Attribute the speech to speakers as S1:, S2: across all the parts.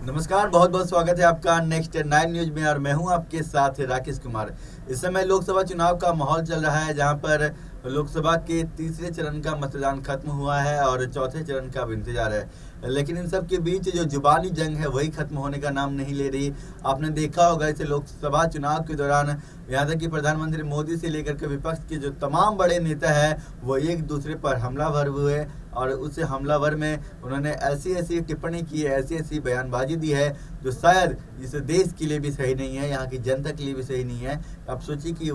S1: नमस्कार, बहुत बहुत स्वागत है आपका नेक्स्ट 9 न्यूज में और मैं हूं आपके साथ राकेश कुमार। इस समय लोकसभा चुनाव का माहौल चल रहा है, जहां पर लोकसभा के तीसरे चरण का मतदान खत्म हुआ है और चौथे चरण का भी इंतजार है। लेकिन इन सब के बीच जो जुबानी जंग है वही खत्म होने का नाम नहीं ले रही। आपने देखा होगा इसे लोकसभा चुनाव के दौरान यहाँ तक कि प्रधानमंत्री मोदी से लेकर के विपक्ष के जो तमाम बड़े नेता है वो एक दूसरे पर हमलावर हुए और उस हमलावर में उन्होंने ऐसी ऐसी टिप्पणी की है, ऐसी ऐसी बयानबाजी दी है जो शायद इस देश के लिए भी सही नहीं है, यहाँ की जनता के लिए भी सही नहीं है। अब सोचिए कि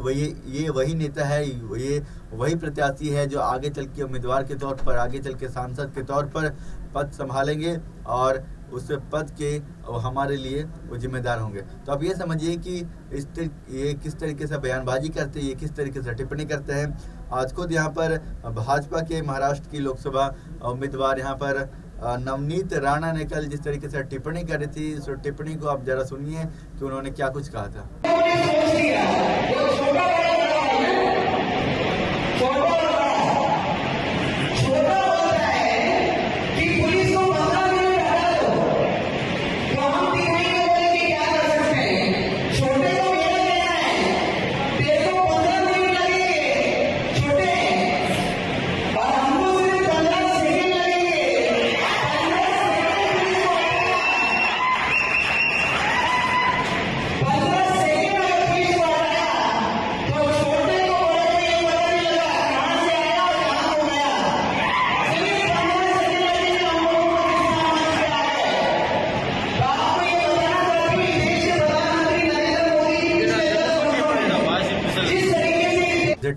S1: ये वही नेता है, ये वही प्रत्याशी है जो आगे चल के उम्मीदवार के तौर पर, आगे चल के सांसद के तौर पर पद संभालेंगे और उस पद के हमारे लिए वो जिम्मेदार होंगे। तो आप ये समझिए कि ये किस तरीके से बयानबाजी करते हैं, ये किस तरीके से टिप्पणी करते हैं। आज खुद यहाँ पर भाजपा के महाराष्ट्र की लोकसभा उम्मीदवार यहाँ पर नवनीत राणा ने कल जिस तरीके से टिप्पणी करी थी, उस टिप्पणी को आप जरा सुनिए कि उन्होंने क्या कुछ कहा था।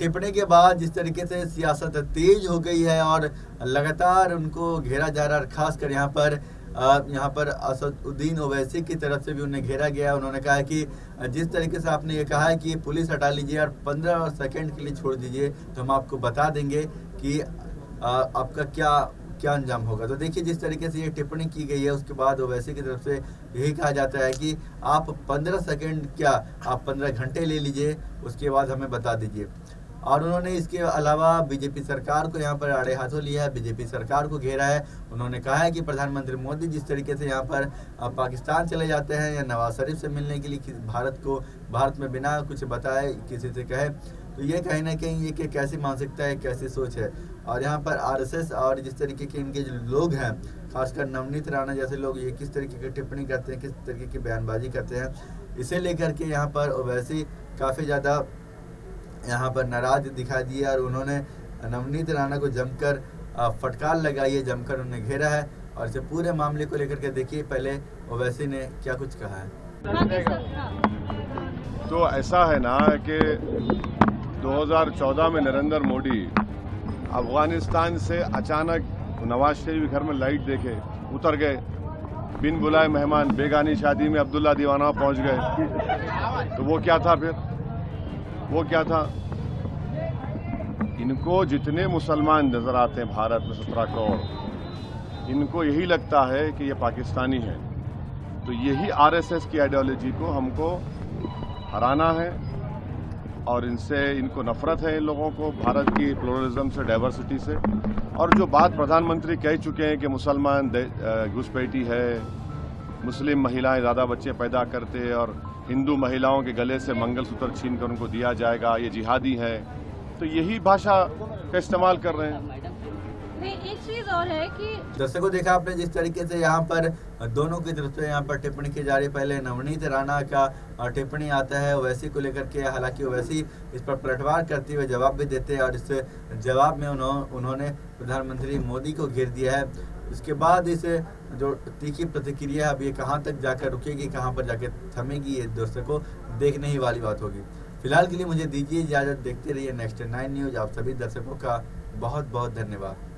S1: टिप्पणी के बाद जिस तरीके से सियासत तेज हो गई है और लगातार उनको घेरा जा रहा है, खासकर यहाँ पर असदुद्दीन ओवैसी की तरफ से भी उन्हें घेरा गया। उन्होंने कहा कि जिस तरीके से आपने ये कहा है कि पुलिस हटा लीजिए और 15 सेकंड के लिए छोड़ दीजिए तो हम आपको बता देंगे कि आपका क्या अंजाम होगा। तो देखिए जिस तरीके से ये टिप्पणी की गई है, उसके बाद ओवैसी की तरफ से यही कहा जाता है कि आप 15 सेकंड क्या, आप 15 घंटे ले लीजिए, उसके बाद हमें बता दीजिए। और उन्होंने इसके अलावा बीजेपी सरकार को यहाँ पर आड़े हाथों लिया है, बीजेपी सरकार को घेरा है। उन्होंने कहा है कि प्रधानमंत्री मोदी जिस तरीके से यहाँ पर पाकिस्तान चले जाते हैं या नवाज शरीफ से मिलने के लिए भारत में बिना कुछ बताए किसी से कहे, तो ये कहीं ना कहीं ये कि कैसी मानसिकता है, कैसी सोच है। और यहाँ पर आरएसएस और जिस तरीके के इनके जो लोग हैं, खासकर नवनीत राणा जैसे लोग, ये किस तरीके की टिप्पणी करते हैं, किस तरीके की बयानबाजी करते हैं, इसे लेकर के यहाँ पर ओवैसी काफ़ी ज़्यादा यहाँ पर नाराज दिखा दिया और उन्होंने नवनीत राणा को जमकर फटकार लगाई है, जमकर उन्हें घेरा है। और इसे पूरे मामले को लेकर के देखिए पहले ओवैसी ने क्या कुछ कहा है।
S2: तो ऐसा है ना कि 2014 में नरेंद्र मोदी अफगानिस्तान से अचानक नवाज शरीफ के घर में लाइट देखे उतर गए, बिन बुलाए मेहमान, बेगानी शादी में अब्दुल्ला दीवाना पहुंच गए। तो वो क्या था फिर, वो क्या था? इनको जितने मुसलमान नजर आते हैं भारत में 17 करोड़, इनको यही लगता है कि ये पाकिस्तानी है। तो यही आरएसएस की आइडियोलॉजी को हमको हराना है और इनको नफरत है इन लोगों को भारत की प्लुरलिज्म से, डाइवर्सिटी से। और जो बात प्रधानमंत्री कह चुके हैं कि मुसलमान घुसपैठी है, मुस्लिम महिलाएं ज़्यादा बच्चे पैदा करते हैं और हिंदू महिलाओं के गले से मंगलसूत्र छीन कर उनको दिया जाएगा, ये जिहादी है, तो यही भाषा का इस्तेमाल कर रहे हैं।
S3: नहीं, एक चीज और है कि
S1: दर्शकों देखा आपने जिस तरीके से यहाँ पर दोनों की तरफ से यहाँ पर टिप्पणी की जा रही है। पहले नवनीत राणा का टिप्पणी आता है ओवैसी को लेकर के, हालांकि ओवैसी इस पर पलटवार करते हुए जवाब भी देते हैं और इस जवाब में उन्होंने प्रधानमंत्री मोदी को घेर दिया है। इसके बाद इस जो तीखी प्रतिक्रिया अब ये कहाँ तक जाकर रुकेगी, कहाँ पर जाकर थमेगी, ये दर्शकों देखने ही वाली बात होगी। फिलहाल के लिए मुझे दीजिए इजाज़त, देखते रहिए नेक्स्ट 9 न्यूज। आप सभी दर्शकों का बहुत बहुत धन्यवाद।